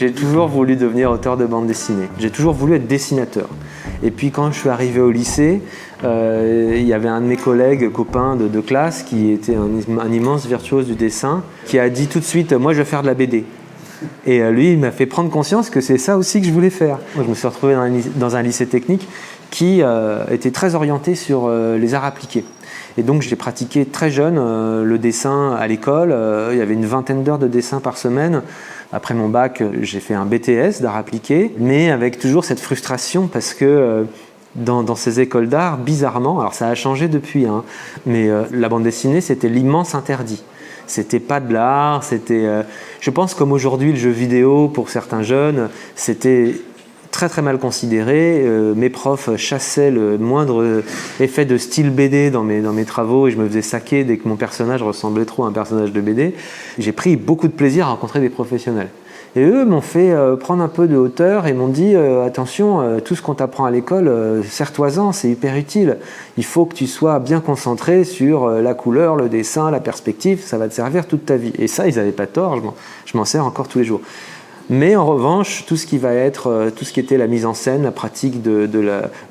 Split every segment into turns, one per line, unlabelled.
J'ai toujours voulu devenir auteur de bande dessinée. J'ai toujours voulu être dessinateur. Et puis quand je suis arrivé au lycée, il y avait un de mes collègues, copains de classe, qui était un immense virtuose du dessin, qui a dit tout de suite « moi je vais faire de la BD ». Et lui, il m'a fait prendre conscience que c'est ça aussi que je voulais faire. Moi, je me suis retrouvé dans un lycée technique qui était très orienté sur les arts appliqués. Et donc j'ai pratiqué très jeune le dessin à l'école. Il y avait une vingtaine d'heures de dessin par semaine. Après mon bac, j'ai fait un BTS d'art appliqué, mais avec toujours cette frustration parce que dans ces écoles d'art, bizarrement, alors ça a changé depuis, hein, mais la bande dessinée, c'était l'immense interdit. C'était pas de l'art, c'était... je pense comme aujourd'hui le jeu vidéo, pour certains jeunes, c'était très très mal considéré. Mes profs chassaient le moindre effet de style BD dans mes travaux et je me faisais saquer dès que mon personnage ressemblait trop à un personnage de BD. J'ai pris beaucoup de plaisir à rencontrer des professionnels. Et eux m'ont fait prendre un peu de hauteur et m'ont dit attention, tout ce qu'on t'apprend à l'école, sers-toi-en, c'est hyper utile. Il faut que tu sois bien concentré sur la couleur, le dessin, la perspective, ça va te servir toute ta vie. Et ça, ils n'avaient pas tort, je m'en sers encore tous les jours. Mais en revanche, tout ce qui va être, tout ce qui était la mise en scène, la pratique de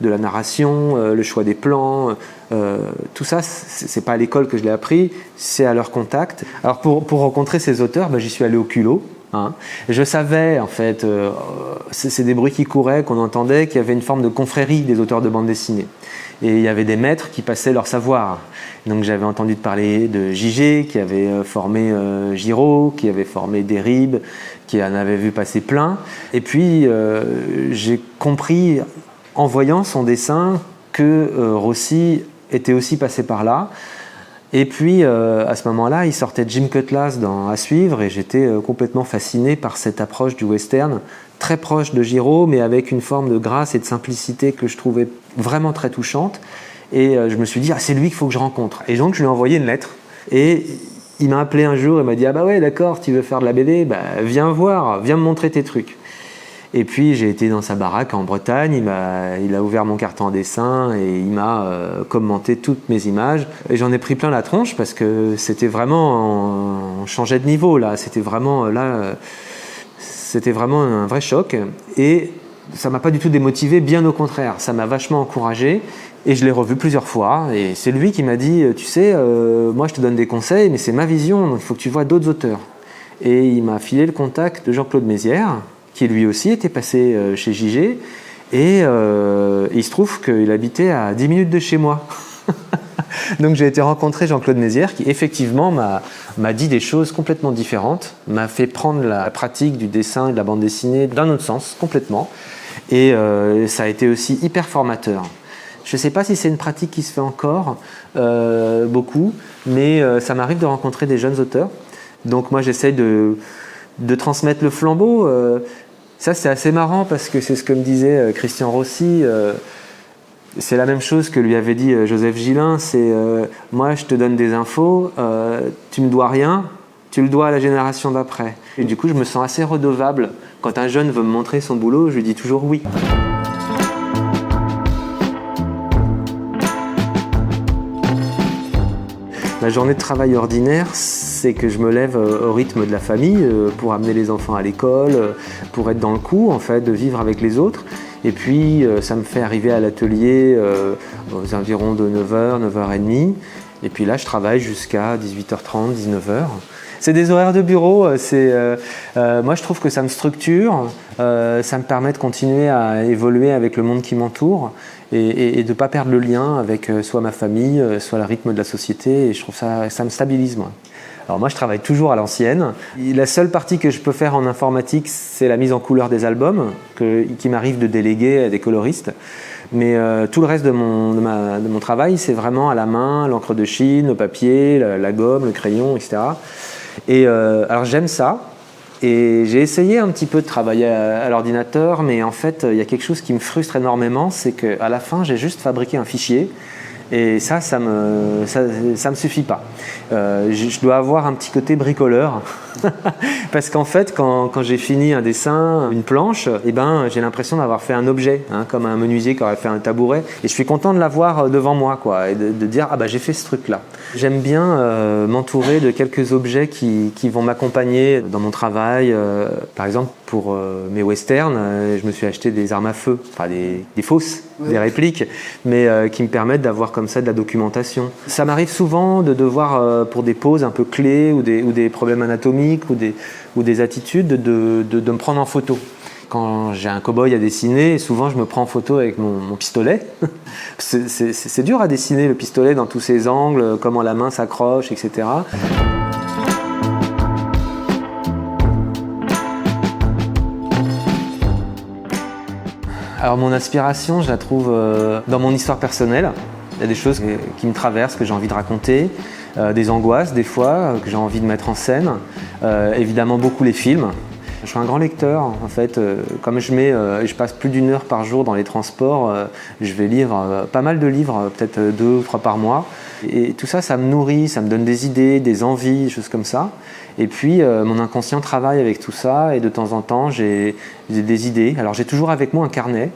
la narration, le choix des plans, tout ça, c'est pas à l'école que je l'ai appris, c'est à leur contact. Alors pour rencontrer ces auteurs, j'y suis allé au culot. Hein. Je savais, en fait, c'est des bruits qui couraient, qu'on entendait, qu'il y avait une forme de confrérie des auteurs de bande dessinée. Et il y avait des maîtres qui passaient leur savoir. Donc j'avais entendu parler de JG, qui avait formé Giraud, qui avait formé Derrib, qui en avait vu passer plein. Et puis j'ai compris, en voyant son dessin, que Rossi était aussi passé par là. Et puis, à ce moment-là, il sortait Jim Cutlass dans À suivre et j'étais complètement fasciné par cette approche du western, très proche de Giraud, mais avec une forme de grâce et de simplicité que je trouvais vraiment très touchante. Et je me suis dit, c'est lui qu'il faut que je rencontre. Et donc, je lui ai envoyé une lettre. Et il m'a appelé un jour et m'a dit, bah ouais, d'accord, tu veux faire de la BD, viens voir, viens me montrer tes trucs. Et puis j'ai été dans sa baraque en Bretagne, il a ouvert mon carton en dessin et il m'a commenté toutes mes images. Et j'en ai pris plein la tronche parce que c'était vraiment, on changeait de niveau là, c'était vraiment un vrai choc. Et ça m'a pas du tout démotivé, bien au contraire, ça m'a vachement encouragé. Et je l'ai revu plusieurs fois et c'est lui qui m'a dit, tu sais, moi je te donne des conseils, mais c'est ma vision, donc il faut que tu vois d'autres auteurs. Et il m'a filé le contact de Jean-Claude Mézières, qui lui aussi était passé chez JG, et il se trouve qu'il habitait à 10 minutes de chez moi. Donc j'ai été rencontrer Jean-Claude Mézières, qui effectivement m'a dit des choses complètement différentes, m'a fait prendre la pratique du dessin et de la bande dessinée d'un autre sens, complètement, et ça a été aussi hyper formateur. Je ne sais pas si c'est une pratique qui se fait encore beaucoup, mais ça m'arrive de rencontrer des jeunes auteurs, donc moi j'essaye de transmettre le flambeau. Ça, c'est assez marrant parce que c'est ce que me disait Christian Rossi. C'est la même chose que lui avait dit Joseph Gillin. C'est moi, je te donne des infos, tu me dois rien, tu le dois à la génération d'après. Et du coup, je me sens assez redevable. Quand un jeune veut me montrer son boulot, je lui dis toujours oui. Ma journée de travail ordinaire, c'est que je me lève au rythme de la famille pour amener les enfants à l'école, pour être dans le coup, en fait, de vivre avec les autres. Et puis, ça me fait arriver à l'atelier aux environs de 9h, 9h30. Et puis là, je travaille jusqu'à 18h30, 19h. C'est des horaires de bureau. Moi, je trouve que ça me structure, ça me permet de continuer à évoluer avec le monde qui m'entoure et de ne pas perdre le lien avec soit ma famille, soit le rythme de la société. Et je trouve ça me stabilise, moi. Alors moi, je travaille toujours à l'ancienne. La seule partie que je peux faire en informatique, c'est la mise en couleur des albums, qui m'arrive de déléguer à des coloristes. Mais tout le reste de mon travail, c'est vraiment à la main, l'encre de Chine, le papier, la gomme, le crayon, etc. Et alors j'aime ça. Et j'ai essayé un petit peu de travailler à l'ordinateur, mais en fait, il y a quelque chose qui me frustre énormément, c'est qu'à la fin, j'ai juste fabriqué un fichier. Et ça me suffit pas. Je dois avoir un petit côté bricoleur. Parce qu'en fait, quand j'ai fini un dessin, une planche, j'ai l'impression d'avoir fait un objet, comme un menuisier qui aurait fait un tabouret. Et je suis content de l'avoir devant moi, quoi, et de dire j'ai fait ce truc-là. J'aime bien m'entourer de quelques objets qui vont m'accompagner dans mon travail. Par exemple, pour mes westerns, je me suis acheté des armes à feu, enfin des fausses, des répliques, mais qui me permettent d'avoir comme ça de la documentation. Ça m'arrive souvent de devoir, pour des poses un peu clés ou des problèmes anatomiques ou des attitudes, de me prendre en photo. Quand j'ai un cow-boy à dessiner, souvent je me prends en photo avec mon pistolet. C'est dur à dessiner le pistolet dans tous ses angles, comment la main s'accroche, etc. Alors mon inspiration, je la trouve dans mon histoire personnelle. Il y a des choses qui me traversent, que j'ai envie de raconter, des angoisses des fois, que j'ai envie de mettre en scène. Évidemment beaucoup les films. Je suis un grand lecteur en fait. Comme je passe plus d'1 heure par jour dans les transports, je vais lire pas mal de livres, peut-être 2 ou 3 par mois. Et tout ça, ça me nourrit, ça me donne des idées, des envies, des choses comme ça. Et puis mon inconscient travaille avec tout ça et de temps en temps j'ai des idées. Alors j'ai toujours avec moi un carnet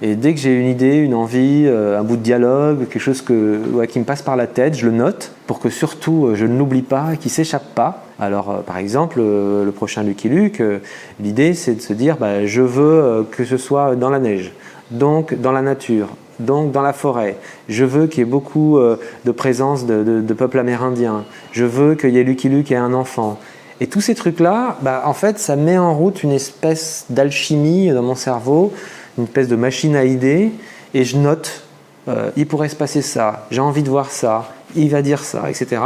et dès que j'ai une idée, une envie, un bout de dialogue, quelque chose qui me passe par la tête, je le note pour que surtout je ne l'oublie pas et qu'il ne s'échappe pas. Alors par exemple le prochain Lucky Luke, l'idée c'est de se dire je veux que ce soit dans la neige, donc dans la nature. Donc dans la forêt, je veux qu'il y ait beaucoup de présence de peuples amérindiens. Je veux qu'il y ait Lucky Luke et un enfant. Et tous ces trucs-là, en fait, ça met en route une espèce d'alchimie dans mon cerveau, une espèce de machine à idées, et je note, il pourrait se passer ça, j'ai envie de voir ça, il va dire ça, etc.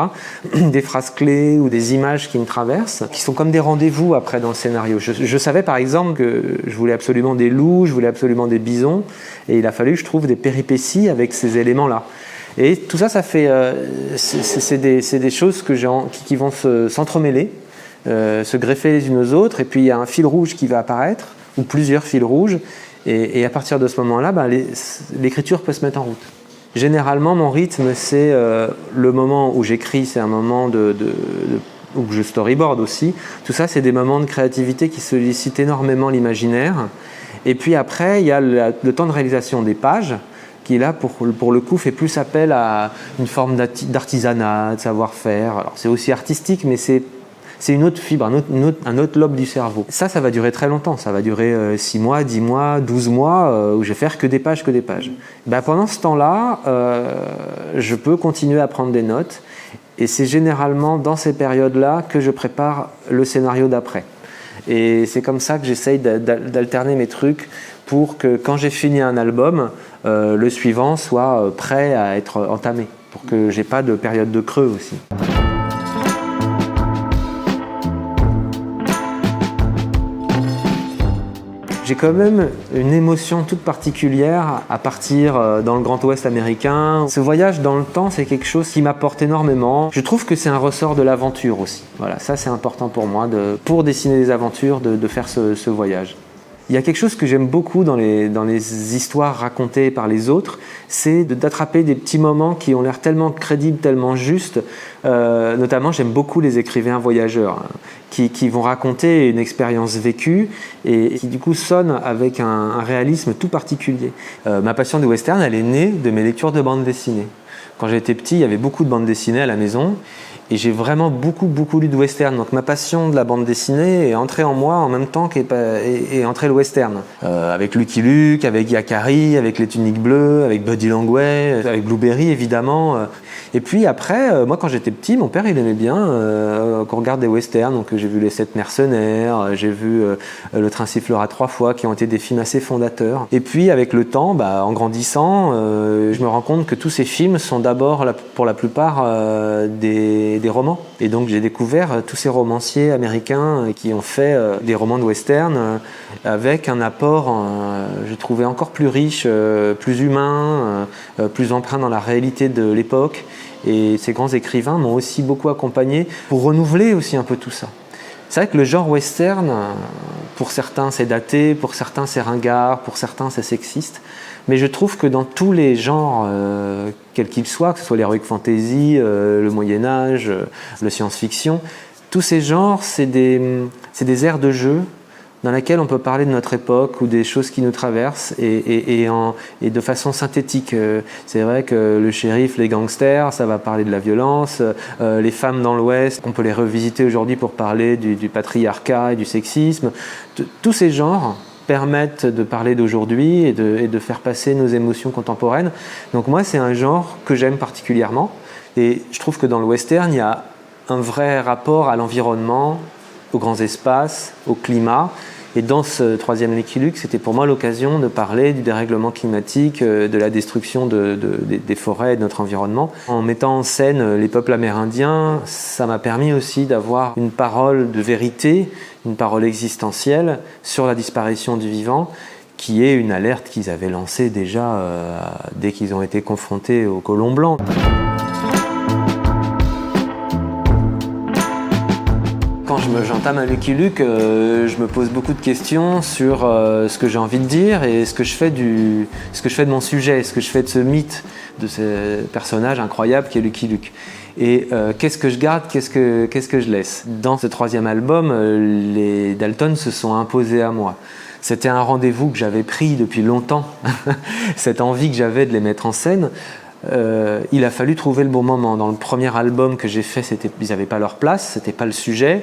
Des phrases clés ou des images qui me traversent, qui sont comme des rendez-vous après dans le scénario. Je savais par exemple que je voulais absolument des loups, je voulais absolument des bisons, et il a fallu que je trouve des péripéties avec ces éléments-là. Et tout ça, ça fait, c'est des choses qui vont s'entremêler, se greffer les unes aux autres, et puis il y a un fil rouge qui va apparaître, ou plusieurs fils rouges, et à partir de ce moment-là, l'écriture peut se mettre en route. Généralement, mon rythme, c'est le moment où j'écris, c'est un moment où je storyboard aussi. Tout ça, c'est des moments de créativité qui sollicitent énormément l'imaginaire. Et puis après, il y a le temps de réalisation des pages, qui là, pour le coup, fait plus appel à une forme d'artisanat, de savoir-faire. Alors, c'est aussi artistique, mais c'est une autre fibre, un autre lobe du cerveau. Ça va durer très longtemps. Ça va durer 6 mois, 10 mois, 12 mois, où je vais faire que des pages. Pendant ce temps-là, je peux continuer à prendre des notes. Et c'est généralement dans ces périodes-là que je prépare le scénario d'après. Et c'est comme ça que j'essaye d'alterner mes trucs pour que quand j'ai fini un album, le suivant soit prêt à être entamé, pour que j'ai pas de période de creux aussi. J'ai quand même une émotion toute particulière à partir dans le Grand Ouest américain. Ce voyage dans le temps, c'est quelque chose qui m'apporte énormément. Je trouve que c'est un ressort de l'aventure aussi. Voilà, ça c'est important pour moi, pour dessiner des aventures, de faire ce voyage. Il y a quelque chose que j'aime beaucoup dans les histoires racontées par les autres, c'est d'attraper des petits moments qui ont l'air tellement crédibles, tellement justes. Notamment, j'aime beaucoup les écrivains voyageurs qui vont raconter une expérience vécue et qui du coup sonnent avec un réalisme tout particulier. Ma passion du western, elle est née de mes lectures de bande dessinée. Quand j'étais petit, il y avait beaucoup de bandes dessinées à la maison. Et j'ai vraiment beaucoup lu de western. Donc ma passion de la bande dessinée est entrée en moi en même temps qu'est entré le western. Avec Lucky Luke, avec Yakari, avec Les Tuniques Bleues, avec Buddy Longway, avec Blueberry évidemment. Et puis après, moi quand j'étais petit, mon père il aimait bien qu'on regarde des westerns. Donc j'ai vu Les 7 mercenaires, j'ai vu Le Train sifflera 3 fois, qui ont été des films assez fondateurs. Et puis avec le temps, en grandissant, je me rends compte que tous ces films sont d'abord pour la plupart des romans. Et donc j'ai découvert tous ces romanciers américains qui ont fait des romans de western avec un apport, je trouvais encore plus riche, plus humain, plus empreint dans la réalité de l'époque. Et ces grands écrivains m'ont aussi beaucoup accompagné pour renouveler aussi un peu tout ça. C'est vrai que le genre western, pour certains c'est daté, pour certains c'est ringard, pour certains c'est sexiste. Mais je trouve que dans tous les genres, quels qu'ils soient, que ce soit l'heroic fantasy, le Moyen-Âge, le science-fiction, tous ces genres, c'est des aires de jeu dans laquelle on peut parler de notre époque ou des choses qui nous traversent et de façon synthétique. C'est vrai que le shérif, les gangsters, ça va parler de la violence. Les femmes dans l'Ouest, on peut les revisiter aujourd'hui pour parler du patriarcat et du sexisme. Tous ces genres permettent de parler d'aujourd'hui et de faire passer nos émotions contemporaines. Donc moi, c'est un genre que j'aime particulièrement. Et je trouve que dans le western, il y a un vrai rapport à l'environnement, aux grands espaces, au climat. Et dans ce troisième Lucky Luke, c'était pour moi l'occasion de parler du dérèglement climatique, de la destruction des forêts et de notre environnement. En mettant en scène les peuples amérindiens, ça m'a permis aussi d'avoir une parole de vérité, une parole existentielle sur la disparition du vivant, qui est une alerte qu'ils avaient lancée déjà dès qu'ils ont été confrontés aux colons blancs. Quand j'entame un Lucky Luke, je me pose beaucoup de questions sur ce que j'ai envie de dire et ce que je fais de mon sujet, ce que je fais de ce mythe, de ce personnage incroyable qui est Lucky Luke. Et qu'est-ce que je garde, qu'est-ce que je laisse. Dans ce troisième album, les Dalton se sont imposés à moi. C'était un rendez-vous que j'avais pris depuis longtemps, cette envie que j'avais de les mettre en scène. Il a fallu trouver le bon moment. Dans le premier album que j'ai fait, ils n'avaient pas leur place, c'était pas le sujet.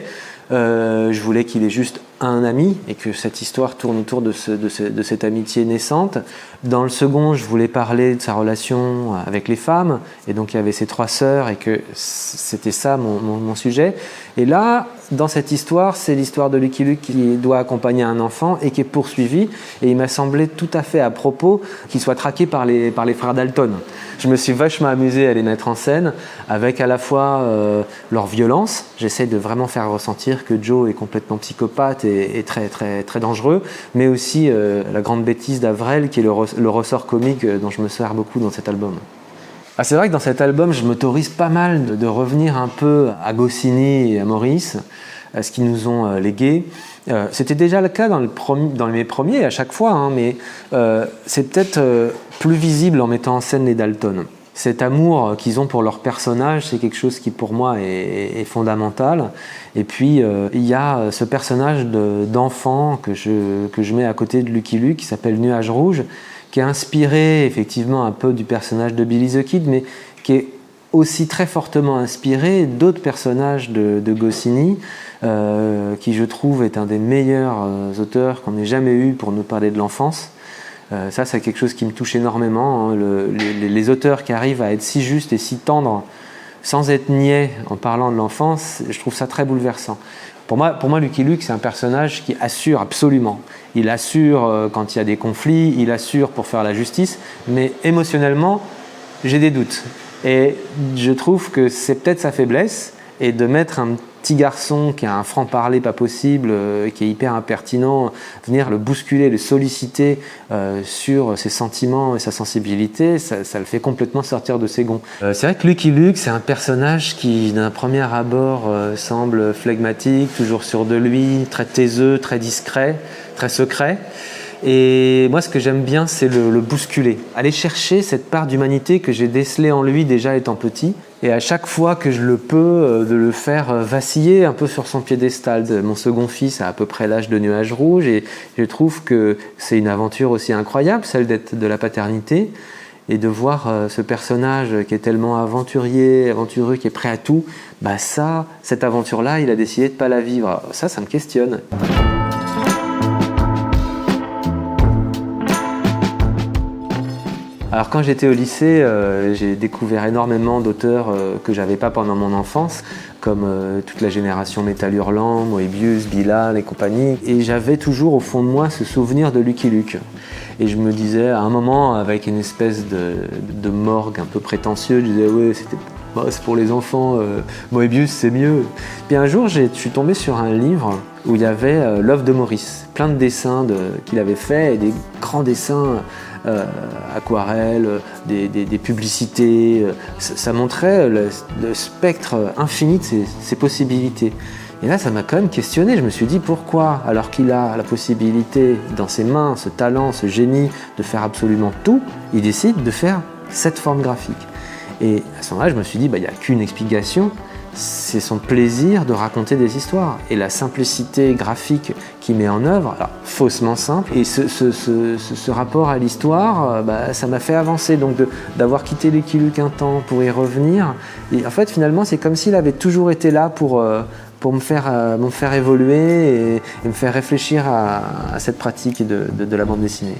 Je voulais qu'il ait juste un ami et que cette histoire tourne autour de cette amitié naissante. Dans le second, je voulais parler de sa relation avec les femmes, et donc il y avait ses 3 sœurs et que c'était ça mon sujet. Et là, dans cette histoire, c'est l'histoire de Lucky Luke qui doit accompagner un enfant et qui est poursuivi. Et il m'a semblé tout à fait à propos qu'il soit traqué par les frères Dalton. Je me suis vachement amusé à les mettre en scène avec à la fois leur violence. J'essaie de vraiment faire ressentir que Joe est complètement psychopathe et très, très, très dangereux, mais aussi la grande bêtise d'Avrel qui est le ressort comique dont je me sers beaucoup dans cet album. Ah, c'est vrai que dans cet album, je m'autorise pas mal de revenir un peu à Goscinny et à Maurice, à ce qu'ils nous ont légué. C'était déjà le cas dans mes premiers à chaque fois, hein, mais c'est peut-être plus visible en mettant en scène les Dalton. Cet amour qu'ils ont pour leur personnage, c'est quelque chose qui pour moi est fondamental. Et puis il y a ce personnage d'enfant que je mets à côté de Lucky Luke qui s'appelle Nuage Rouge, qui est inspiré effectivement un peu du personnage de Billy the Kid, mais qui est aussi très fortement inspiré d'autres personnages de Goscinny, qui je trouve est un des meilleurs auteurs qu'on ait jamais eu pour nous parler de l'enfance. Ça, c'est quelque chose qui me touche énormément, hein, les auteurs qui arrivent à être si justes et si tendres sans être niais en parlant de l'enfance, je trouve ça très bouleversant. Pour moi, Lucky Luke, c'est un personnage qui assure absolument. Il assure quand il y a des conflits, il assure pour faire la justice, mais émotionnellement, j'ai des doutes. Et je trouve que c'est peut-être sa faiblesse, et de mettre un petit garçon qui a un franc-parler pas possible, qui est hyper impertinent, venir le bousculer, le solliciter sur ses sentiments et sa sensibilité, ça le fait complètement sortir de ses gonds. C'est vrai que Lucky Luke, c'est un personnage qui, d'un premier abord, semble flegmatique, toujours sûr de lui, très taiseux, très discret, très secret. Et moi, ce que j'aime bien, c'est le bousculer. Aller chercher cette part d'humanité que j'ai décelée en lui déjà étant petit. Et à chaque fois que je le peux, de le faire vaciller un peu sur son piédestal. Mon second fils a à peu près l'âge de Nuage Rouge. Et je trouve que c'est une aventure aussi incroyable, celle d'être de la paternité. Et de voir ce personnage qui est tellement aventureux, qui est prêt à tout. Bah ça, cette aventure-là, il a décidé de ne pas la vivre. Alors ça me questionne. Alors quand j'étais au lycée, j'ai découvert énormément d'auteurs que j'avais pas pendant mon enfance, comme toute la génération Métal Hurlant, Moebius, Bilal et compagnie. Et j'avais toujours au fond de moi ce souvenir de Lucky Luke. Et je me disais, à un moment, avec une espèce de morgue un peu prétentieux, je disais, ouais, c'est pour les enfants, Moebius c'est mieux. Puis un jour, je suis tombé sur un livre où il y avait l'œuvre de Maurice, plein de dessins qu'il avait fait, et des grands dessins aquarelles, des publicités. Ça montrait le spectre infini de ses possibilités. Et là, ça m'a quand même questionné. Je me suis dit, pourquoi, alors qu'il a la possibilité dans ses mains, ce talent, ce génie, de faire absolument tout, il décide de faire cette forme graphique. Et à ce moment-là, je me suis dit, il n'y a qu'une explication, c'est son plaisir de raconter des histoires. Et la simplicité graphique qu'il met en œuvre, alors faussement simple, et ce rapport à l'histoire, ça m'a fait avancer. Donc d'avoir quitté Lucky Luke un temps pour y revenir, et en fait finalement c'est comme s'il avait toujours été là pour me faire évoluer et me faire réfléchir à cette pratique de la bande dessinée.